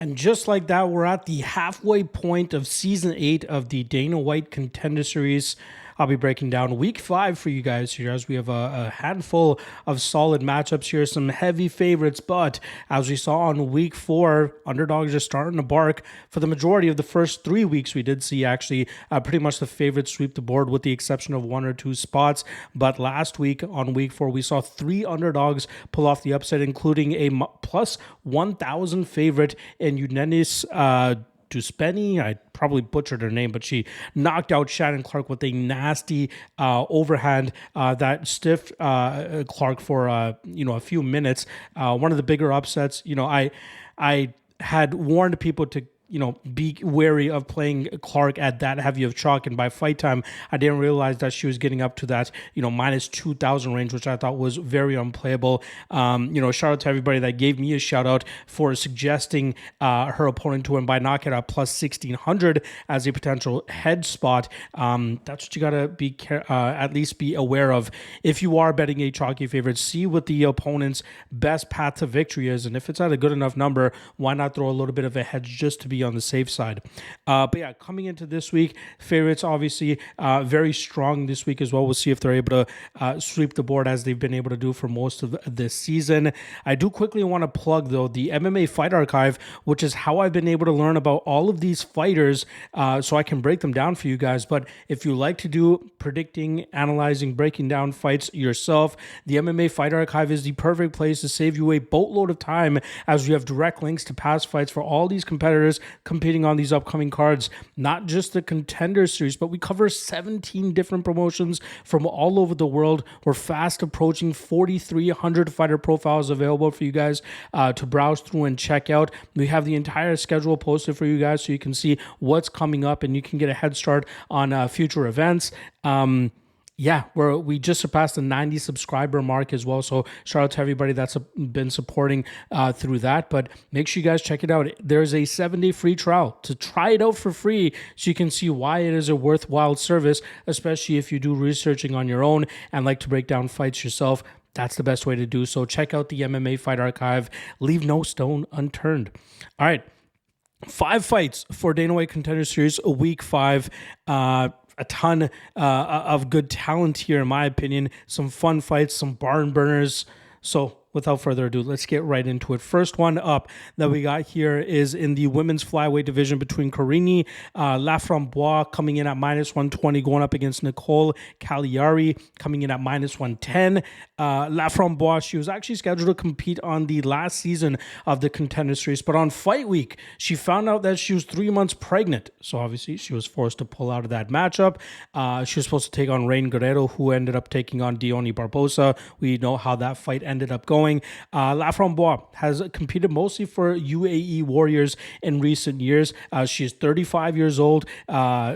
And just like that, we're at the halfway point of season 8 of the Dana White Contender Series. I'll be breaking down week 5 for you guys here as we have a handful of solid matchups here, some heavy favorites. But as we saw on week 4, underdogs are starting to bark. For the majority of the first 3 weeks, we did see actually pretty much the favorites sweep the board with the exception of 1 or 2 spots. But last week on week 4, we saw 3 underdogs pull off the upset, including a plus 1,000 favorite in Unenis Duspeni. I probably butchered her name, but she knocked out Shannon Clark with a nasty overhand that stiffed Clark for a few minutes. One of the bigger upsets. I had warned people to be wary of playing Clark at that heavy of chalk. And by fight time, I didn't realize that she was getting up to that, minus 2,000 range, which I thought was very unplayable. Shout out to everybody that gave me a shout out for suggesting her opponent to win by knockout at plus 1,600 as a potential head spot. That's what you got to be at least be aware of. If you are betting a chalky favorite, see what the opponent's best path to victory is. And if it's at a good enough number, why not throw a little bit of a hedge just to be on the safe side. But yeah, coming into this week, favorites obviously very strong this week as well. We'll see if they're able to sweep the board as they've been able to do for most of this season. I do quickly want to plug, though, the MMA Fight Archive, which is how I've been able to learn about all of these fighters so I can break them down for you guys. But if you like to do predicting, analyzing, breaking down fights yourself, the MMA Fight Archive is the perfect place to save you a boatload of time, as we have direct links to past fights for all these competitors competing on these upcoming cards. Not just the Contender Series, but we cover 17 different promotions from all over the world. We're fast approaching 4,300 fighter profiles available for you guys to browse through and check out. We have the entire schedule posted for you guys so you can see what's coming up and you can get a head start on future events. We just surpassed the 90 subscriber mark as well. So shout out to everybody that's been supporting through that. But make sure you guys check it out. There's a 7-day free trial to try it out for free so you can see why it is a worthwhile service, especially if you do researching on your own and like to break down fights yourself. That's the best way to do so. Check out the MMA Fight Archive. Leave no stone unturned. All right. 5 fights for Dana White Contender Series, week 5. A ton of good talent here, in my opinion. Some fun fights, some barn burners. So without further ado, let's get right into it. First one up that we got here is in the women's flyweight division between Carini Laframboise coming in at minus 120, going up against Nicole Caliari coming in at minus 110. Laframboise, she was actually scheduled to compete on the last season of the Contender Series, but on fight week, she found out that she was 3 months pregnant. So obviously, she was forced to pull out of that matchup. She was supposed to take on Rain Guerrero, who ended up taking on Diony Barbosa. We know how that fight ended up going. Laframboise has competed mostly for UAE Warriors in recent years. She is 35 years old.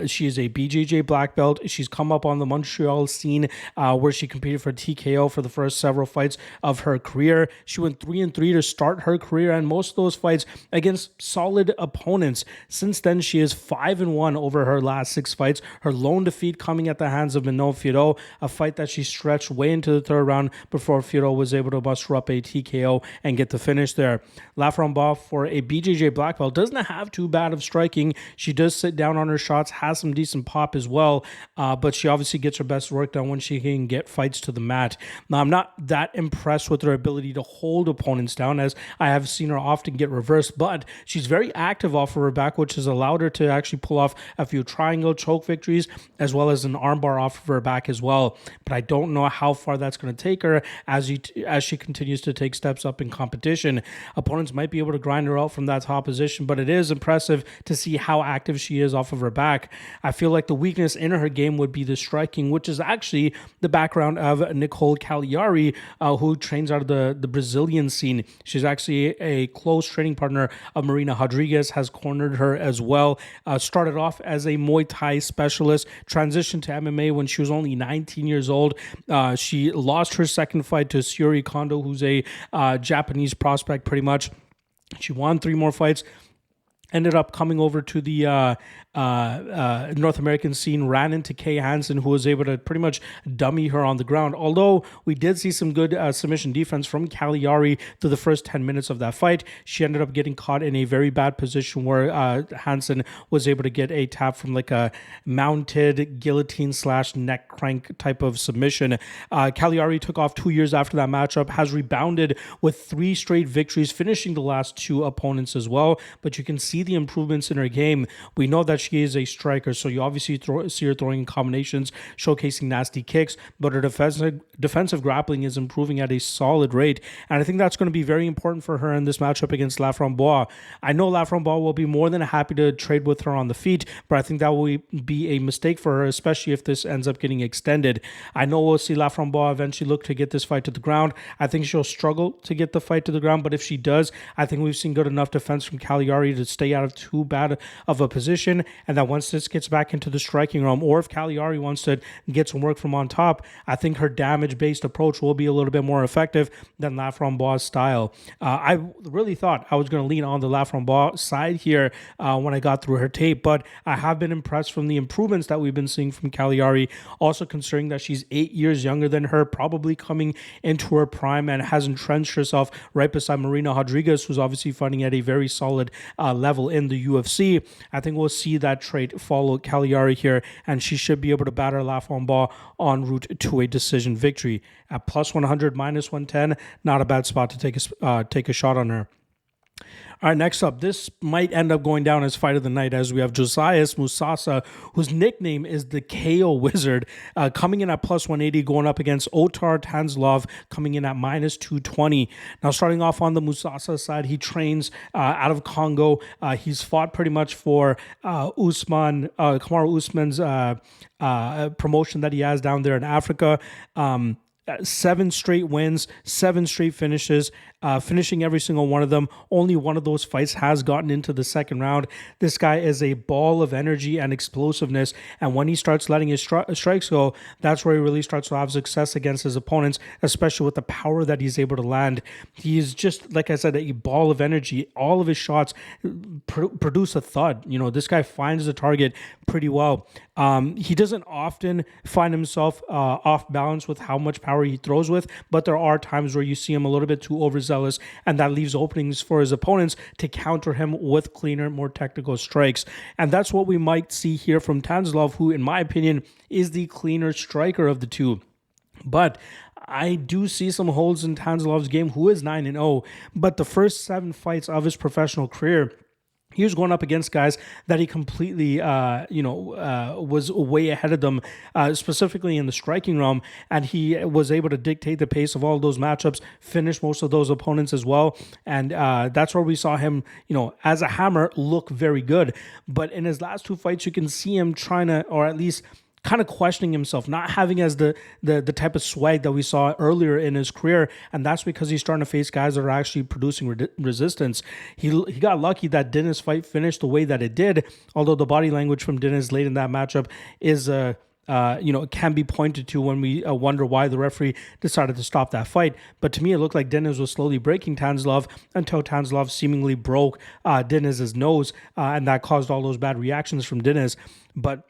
She is a BJJ black belt. She's come up on the Montreal scene where she competed for TKO for the first several fights of her career. She went 3-3 to start her career, and most of those fights against solid opponents. Since then, she is 5-1 over her last 6 fights. Her lone defeat coming at the hands of Manon Fiorot, a fight that she stretched way into the 3rd round before Fiorot was able to muster up a TKO and get the finish there. Laframboise, for a BJJ black belt, doesn't have too bad of striking. She does sit down on her shots, has some decent pop as well, but she obviously gets her best work done when she can get fights to the mat. Now, I'm not that impressed with her ability to hold opponents down, as I have seen her often get reversed, but she's very active off of her back, which has allowed her to actually pull off a few triangle choke victories, as well as an armbar off of her back as well. But I don't know how far that's going to take her as she continues to take steps up in competition. Opponents might be able to grind her out from that top position, but it is impressive to see how active she is off of her back. I feel like the weakness in her game would be the striking, which is actually the background of Nicole Caliari, who trains out of the Brazilian scene. She's actually a close training partner of Marina Rodriguez, has cornered her as well. Started off as a Muay Thai specialist, transitioned to MMA when she was only 19 years old. She lost her second fight to Syuri Kondo, who's a Japanese prospect pretty much. She won 3 more fights. ended up coming over to the North American scene, ran into Kay Hansen, who was able to pretty much dummy her on the ground. Although we did see some good submission defense from Caliari through the first 10 minutes of that fight, she ended up getting caught in a very bad position where Hansen was able to get a tap from like a mounted guillotine / neck crank type of submission. Caliari took off 2 years after that matchup, has rebounded with 3 straight victories, finishing the last 2 opponents as well. But you can see the improvements in her game. We know that she is a striker, so you obviously see her throwing combinations, showcasing nasty kicks, but her defensive grappling is improving at a solid rate, and I think that's going to be very important for her in this matchup against Laframboise. I know Laframboise will be more than happy to trade with her on the feet, but I think that will be a mistake for her, especially if this ends up getting extended. I know we'll see Laframboise eventually look to get this fight to the ground. I think she'll struggle to get the fight to the ground, but if she does, I think we've seen good enough defense from Caliari to stay out of too bad of a position, and that once this gets back into the striking realm, or if Caliari wants to get some work from on top, I think her damage-based approach will be a little bit more effective than Laframboise's style. I really thought I was going to lean on the Laframboise side here when I got through her tape, but I have been impressed from the improvements that we've been seeing from Caliari, also considering that she's 8 years younger than her, probably coming into her prime, and has entrenched herself right beside Marina Rodriguez, who's obviously fighting at a very solid level in the UFC. I think we'll see that trait follow Caliari here, and she should be able to batter Laframboise en route to a decision victory. At plus 100, minus 110, not a bad spot to take a shot on her. All right, next up, this might end up going down as fight of the night, as we have Josias Musasa, whose nickname is the KO Wizard, coming in at plus 180, going up against Ottoni Tanzilov, coming in at minus 220. Now, starting off on the Musasa side, he trains out of Congo. He's fought pretty much for Kamaru Usman's promotion that he has down there in Africa. 7 straight wins, 7 straight finishes, finishing every single one of them. Only one of those fights has gotten into the second round. This guy is a ball of energy and explosiveness, and when he starts letting his strikes go, that's where he really starts to have success against his opponents, especially with the power that he's able to land. He's just, like I said, a ball of energy. All of his shots produce a thud. You know, this guy finds the target pretty well. He doesn't often find himself off balance with how much power he throws with, but there are times where you see him a little bit too overzealous, and that leaves openings for his opponents to counter him with cleaner, more technical strikes. And that's what we might see here from Tanzilov, who, in my opinion, is the cleaner striker of the two. But I do see some holes in Tanzilov's game, who is 9-0, but the first 7 fights of his professional career, he was going up against guys that he completely, was way ahead of them, specifically in the striking realm, and he was able to dictate the pace of all of those matchups, finish most of those opponents as well, and that's where we saw him, as a hammer, look very good. But in his last 2 fights, you can see him trying to, or at least kind of questioning himself, not having as the type of swag that we saw earlier in his career, and that's because he's starting to face guys that are actually producing resistance. He got lucky that Dennis' fight finished the way that it did, although the body language from Dennis late in that matchup is can be pointed to when we wonder why the referee decided to stop that fight. But to me, it looked like Dennis was slowly breaking Tanzilov until Tanzilov seemingly broke Dennis's nose, and that caused all those bad reactions from Dennis. But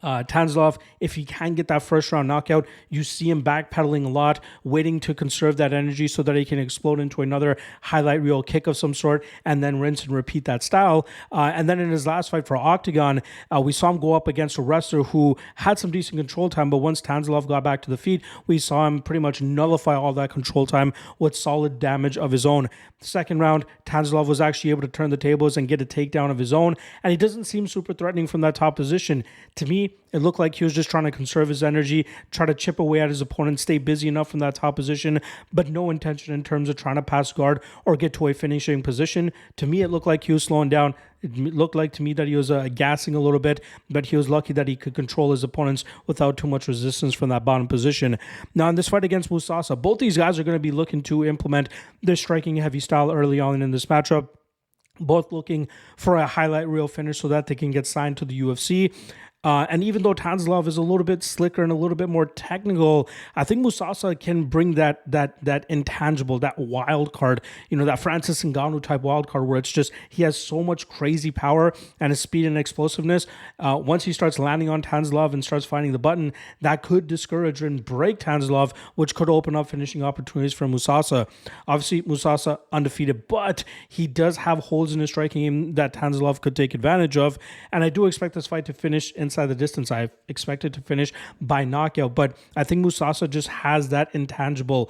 Tanzilov, if he can get that first round knockout, you see him backpedaling a lot, waiting to conserve that energy so that he can explode into another highlight reel kick of some sort, and then rinse and repeat that style. And then in his last fight for OKTAGON, we saw him go up against a wrestler who had some decent control time, but once Tanzilov got back to the feet, we saw him pretty much nullify all that control time with solid damage of his own. The second round, Tanzilov was actually able to turn the tables and get a takedown of his own, and he doesn't seem super threatening from that top position. To me, it looked like he was just trying to conserve his energy, try to chip away at his opponent, stay busy enough from that top position, but no intention in terms of trying to pass guard or get to a finishing position. To me, it looked like he was slowing down. It looked like to me that he was gassing a little bit, but he was lucky that he could control his opponents without too much resistance from that bottom position. Now, in this fight against Musasa, both these guys are going to be looking to implement their striking heavy style early on in this matchup, both looking for a highlight reel finish so that they can get signed to the UFC. And even though Tanzilov is a little bit slicker and a little bit more technical, I think Musasa can bring that intangible, that wild card, that Francis Ngannou type wild card where it's just he has so much crazy power and his speed and explosiveness. Once he starts landing on Tanzilov and starts finding the button, that could discourage and break Tanzilov, which could open up finishing opportunities for Musasa. Obviously, Musasa undefeated, but he does have holes in his striking game that Tanzilov could take advantage of. And I do expect this fight to finish inside the distance. I expect it to finish by knockout, but I think Musasa just has that intangible.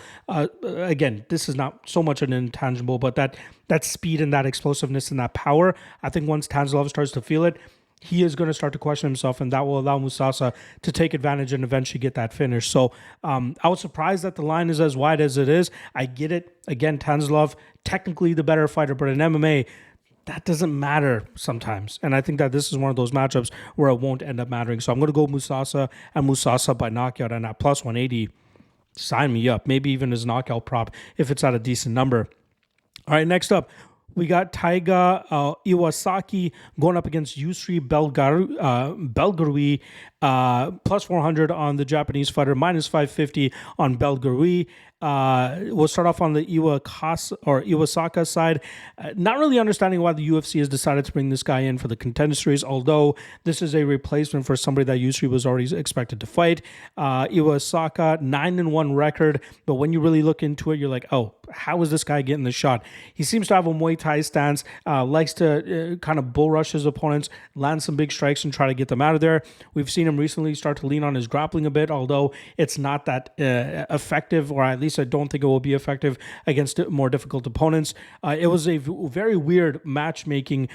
Again, this is not so much an intangible, but that speed and that explosiveness and that power. I think once Tanzilov starts to feel it, he is going to start to question himself, and that will allow Musasa to take advantage and eventually get that finish. So I was surprised that the line is as wide as it is. I get it. Again, Tanzilov, technically the better fighter, but in MMA, that doesn't matter sometimes. And I think that this is one of those matchups where it won't end up mattering. So I'm going to go Musasa and Musasa by knockout, and at plus 180, sign me up. Maybe even as knockout prop if it's at a decent number. All right, next up, we got Taiga Iwasaki going up against Yusri Belgaroui, plus 400 on the Japanese fighter, minus 550 on Belgaroui. We'll start off on the Iwasaka side. Not really understanding why the UFC has decided to bring this guy in for the Contender Series, although this is a replacement for somebody that Yusri was already expected to fight. Iwasaka, 9-1 record, but when you really look into it, you're like, oh, how is this guy getting the shot? He seems to have a Muay Thai stance, likes to kind of bull rush his opponents, land some big strikes and try to get them out of there. We've seen him recently start to lean on his grappling a bit, although it's not that effective, or at least I don't think it will be effective against more difficult opponents. It was a very weird matchmaking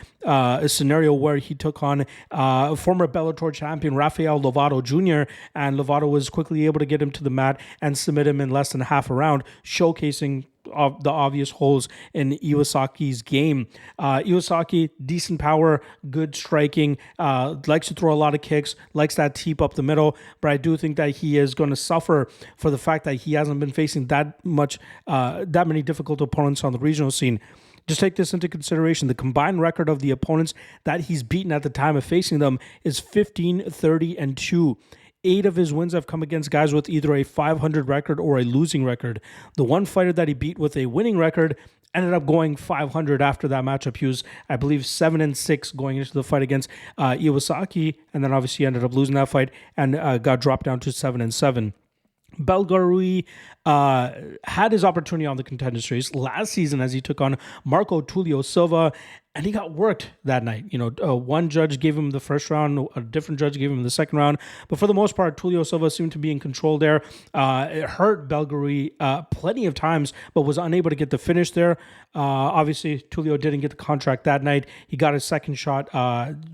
scenario where he took on former Bellator champion Rafael Lovato Jr., and Lovato was quickly able to get him to the mat and submit him in less than half a round, showcasing of the obvious holes in Iwasaki's game. Iwasaki, decent power, good striking, likes to throw a lot of kicks, likes that teep up the middle, but I do think that he is going to suffer for the fact that he hasn't been facing that many difficult opponents on the regional scene. Just take this into consideration. The combined record of the opponents that he's beaten at the time of facing them is 15, 30, and 2. 8 of his wins have come against guys with either a 500 record or a losing record. The one fighter that he beat with a winning record ended up going 500 after that matchup. He was, I believe, 7-6 going into the fight against Iwasaki, and then obviously ended up losing that fight and got dropped down to 7-7. Belgaroui had his opportunity on the Contender Series last season as he took on Marco Tulio Silva, and he got worked that night. One judge gave him the first round, a different judge gave him the second round, but for the most part, Tulio Silva seemed to be in control there. It hurt Belgaroui plenty of times, but was unable to get the finish there. Obviously, Tulio didn't get the contract that night. He got his second shot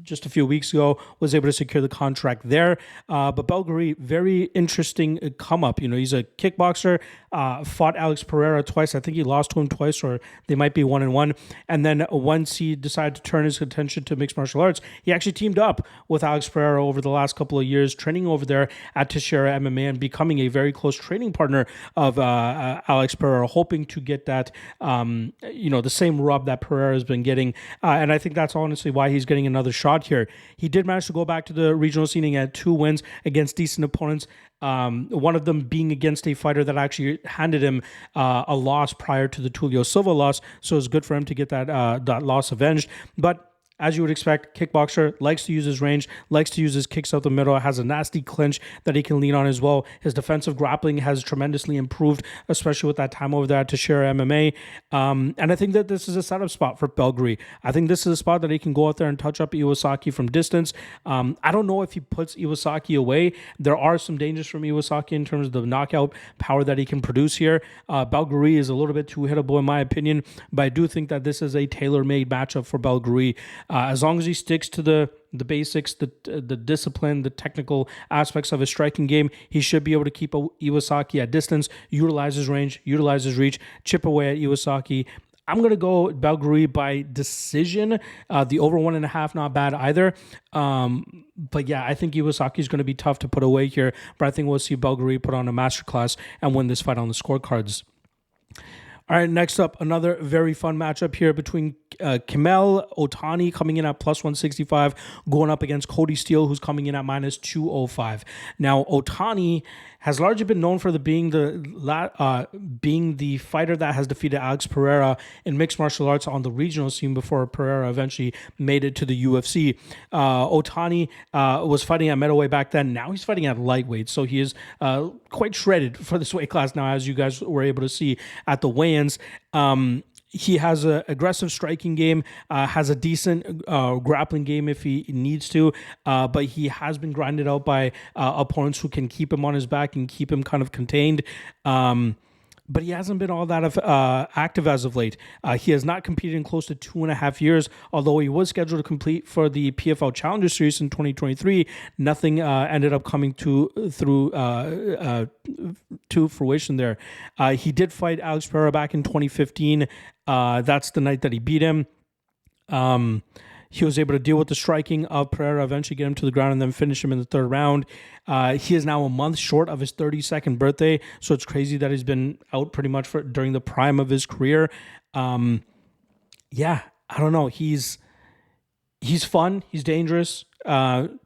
just a few weeks ago, was able to secure the contract there. But Belgaroui, very interesting come up. He's a kickboxer, fought Alex Pereira twice. I think he lost to him twice, or they might be 1-1. And then once he decided to turn his attention to mixed martial arts, he actually teamed up with Alex Pereira over the last couple of years, training over there at Teixeira MMA and becoming a very close training partner of Alex Pereira, hoping to get that, the same rub that Pereira has been getting. And I think that's honestly why he's getting another shot here. He did manage to go back to the regional scene and had 2 wins against decent opponents. One of them being against a fighter that actually handed him a loss prior to the Tulio Silva loss, so it's good for him to get that loss avenged. But as you would expect, kickboxer, likes to use his range, likes to use his kicks out the middle, has a nasty clinch that he can lean on as well. His defensive grappling has tremendously improved, especially with that time over there at Teixeira MMA. And I think that this is a setup spot for Belgaroui. I think this is a spot that he can go out there and touch up Iwasaki from distance. I don't know if he puts Iwasaki away. There are some dangers from Iwasaki in terms of the knockout power that he can produce here. Belgaroui is a little bit too hittable in my opinion, but I do think that this is a tailor-made matchup for Belgaroui. As long as he sticks to the basics, the discipline, the technical aspects of his striking game, he should be able to keep Iwasaki at distance, utilize his range, utilize his reach, chip away at Iwasaki. I'm going to go Belgaroui by decision. The over 1.5, not bad either. But yeah, I think Iwasaki is going to be tough to put away here, but I think we'll see Belgaroui put on a masterclass and win this fight on the scorecards. All right, next up, another very fun matchup here between Kamel Ottoni coming in at plus 165, going up against Cody Steele, who's coming in at minus 205. Now, Ottoni has largely been known for being the fighter that has defeated Alex Pereira in mixed martial arts on the regional scene before Pereira eventually made it to the UFC. Ottoni was fighting at middleweight back then. Now he's fighting at lightweight, so he is quite shredded for this weight class now, as you guys were able to see at the weigh-ins. He has an aggressive striking game, has a decent grappling game if he needs to, but he has been grinded out by opponents who can keep him on his back and keep him kind of contained. But he hasn't been all that active as of late. He has not competed in close to 2.5 years, although he was scheduled to compete for the PFL Challenger Series in 2023. Nothing ended up coming to fruition there. He did fight Alex Pereira back in 2015. That's the night that he beat him. He was able to deal with the striking of Pereira, eventually get him to the ground, and then finish him in the third round. He is now a month short of his 32nd birthday, so it's crazy that he's been out pretty much during the prime of his career. I don't know. He's fun. He's dangerous.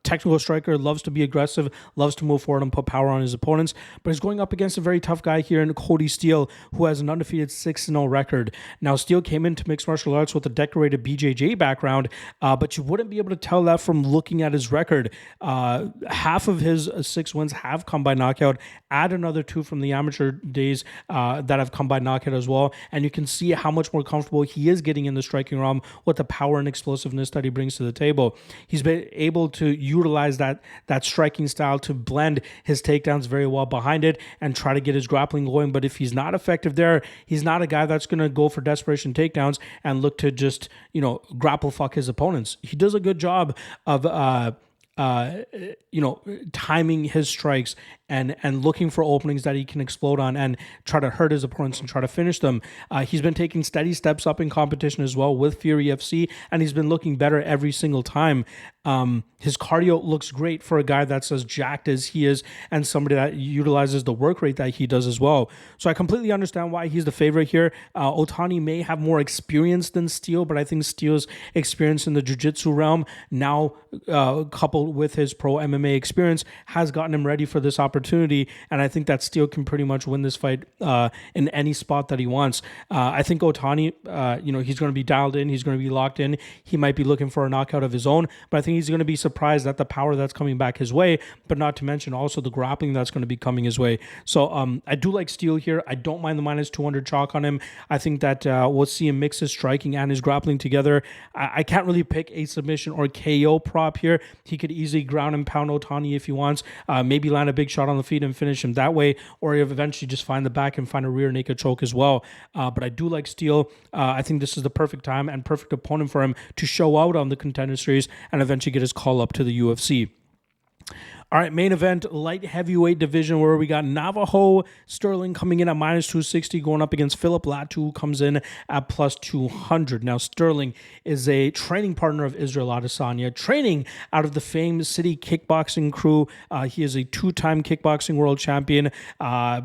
Technical striker, loves to be aggressive, loves to move forward and put power on his opponents, but he's going up against a very tough guy here in Cody Steele, who has an undefeated 6-0 record. Now, Steele came into mixed martial arts with a decorated BJJ background, but you wouldn't be able to tell that from looking at his record. Half of his 6 wins have come by knockout. Add another 2 from the amateur days that have come by knockout as well, and you can see how much more comfortable he is getting in the striking realm with the power and explosiveness that he brings to the table. He's been able to utilize that striking style to blend his takedowns very well behind it and try to get his grappling going. But if he's not effective there, he's not a guy that's going to go for desperation takedowns and look to just, grapple fuck his opponents. He does a good job of timing his strikes and looking for openings that he can explode on and try to hurt his opponents and try to finish them. He's been taking steady steps up in competition as well with Fury FC, and he's been looking better every single time. His cardio looks great for a guy that's as jacked as he is and somebody that utilizes the work rate that he does as well. So I completely understand why he's the favorite here. Ottoni may have more experience than Steele, but I think Steele's experience in the jiu-jitsu realm now, coupled with his pro MMA experience, has gotten him ready for this opportunity, and I think that Steele can pretty much win this fight in any spot that he wants. I think Ottoni, he's going to be dialed in, he's going to be locked in. He might be looking for a knockout of his own, but I think he's going to be surprised at the power that's coming back his way, but not to mention also the grappling that's going to be coming his way. So I do like Steele here. I don't mind the minus 200 chalk on him. I think that we'll see him mix his striking and his grappling together. I can't really pick a submission or KO prop here. He could easily ground and pound Ottoni if he wants, maybe land a big shot on the feet and finish him that way, or eventually just find the back and find a rear naked choke as well. But I do like Steele. I think this is the perfect time and perfect opponent for him to show out on the Contender Series and eventually get his call up to the UFC. All right, main event, light heavyweight division, where we got Navajo Stirling coming in at minus 260, going up against Philip Latu, who comes in at plus 200. Now, Stirling is a training partner of Israel Adesanya, training out of the famed City Kickboxing crew. He is a 2-time kickboxing world champion,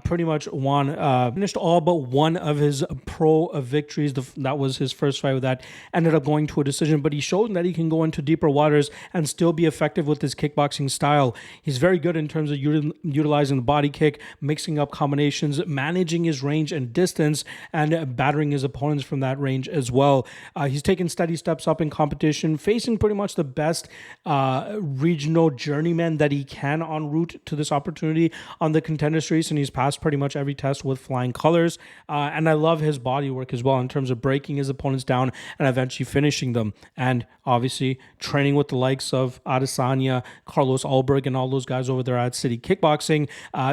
pretty much finished all but one of his pro victories. That was his first fight with that. Ended up going to a decision, but he showed that he can go into deeper waters and still be effective with his kickboxing style. He's very good in terms of utilizing the body kick, mixing up combinations, managing his range and distance, and battering his opponents from that range as well. He's taken steady steps up in competition, facing pretty much the best regional journeyman that he can en route to this opportunity on the Contender Series, and he's passed pretty much every test with flying colors. And I love his body work as well in terms of breaking his opponents down and eventually finishing them. And obviously training with the likes of Adesanya, Carlos Ulberg, and all those guys over there at City Kickboxing,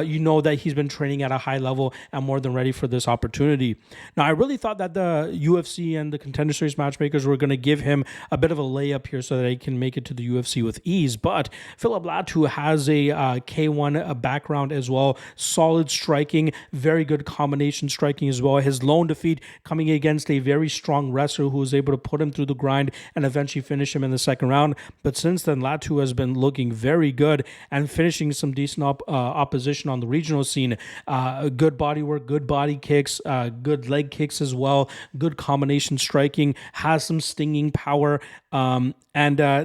you know that he's been training at a high level and more than ready for this opportunity. Now, I really thought that the UFC and the Contender Series matchmakers were going to give him a bit of a layup here so that he can make it to the UFC with ease, but Philip Latu has a K1 background as well, solid striking, very good combination striking as well. His lone defeat coming against a very strong wrestler who was able to put him through the grind and eventually finish him in the second round. But since then, Latu has been looking very good, and finishing some decent opposition on the regional scene. Good body work, good body kicks, good leg kicks as well, good combination striking, has some stinging power. And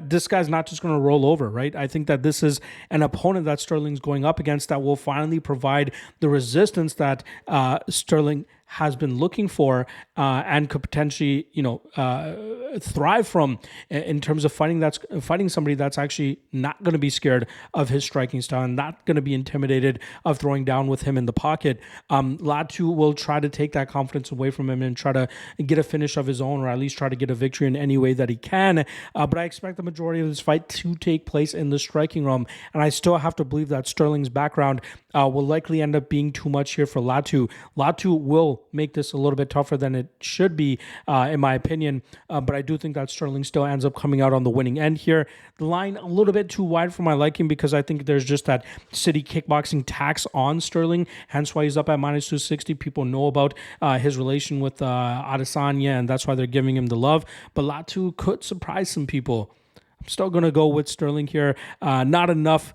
this guy's not just going to roll over, right? I think that this is an opponent that Stirling's going up against that will finally provide the resistance that Stirling has been looking for and could potentially, thrive from in terms of fighting somebody that's actually not going to be scared of his striking style and not going to be intimidated of throwing down with him in the pocket. Latu will try to take that confidence away from him and try to get a finish of his own, or at least try to get a victory in any way that he can. But I expect the majority of this fight to take place in the striking realm, and I still have to believe that Stirling's background will likely end up being too much here for Latu. Latu will make this a little bit tougher than it should be, in my opinion, but I do think that Stirling still ends up coming out on the winning end here. The line a little bit too wide for my liking because I think there's just that city kickboxing tax on Stirling, hence why he's up at minus 260. People know about his relation with Adesanya, and that's why they're giving him the love, but Latu could surprise some people. I'm still going to go with Stirling here. Not enough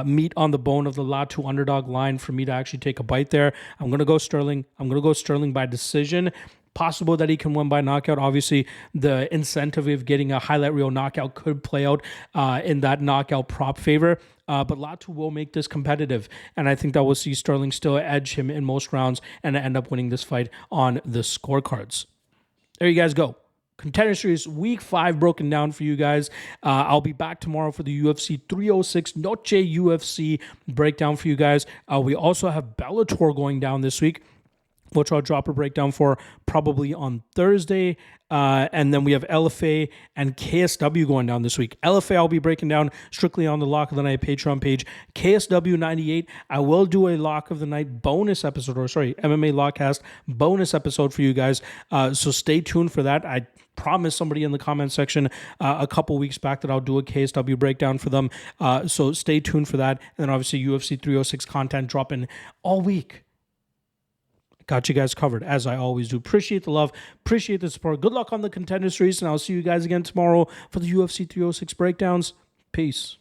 meat on the bone of the Latu underdog line for me to actually take a bite there. I'm going to go Stirling. I'm going to go Stirling by decision. Possible that he can win by knockout. Obviously, the incentive of getting a highlight reel knockout could play out in that knockout prop favor. But Latu will make this competitive, and I think that we'll see Stirling still edge him in most rounds and end up winning this fight on the scorecards. There you guys go. Contender Series Week 5 broken down for you guys. I'll be back tomorrow for the UFC 306 Noche UFC breakdown for you guys. We also have Bellator going down this week, which I'll drop a breakdown for probably on Thursday. And then we have LFA and KSW going down this week. LFA I'll be breaking down strictly on the Lock of the Night Patreon page. KSW 98, I will do a Lock of the Night bonus episode, MMA Lockcast bonus episode for you guys. So stay tuned for that. I promised somebody in the comment section a couple weeks back that I'll do a KSW breakdown for them. So stay tuned for that. And then obviously UFC 306 content dropping all week. Got you guys covered, as I always do. Appreciate the love. Appreciate the support. Good luck on the Contender Series, and I'll see you guys again tomorrow for the UFC 306 breakdowns. Peace.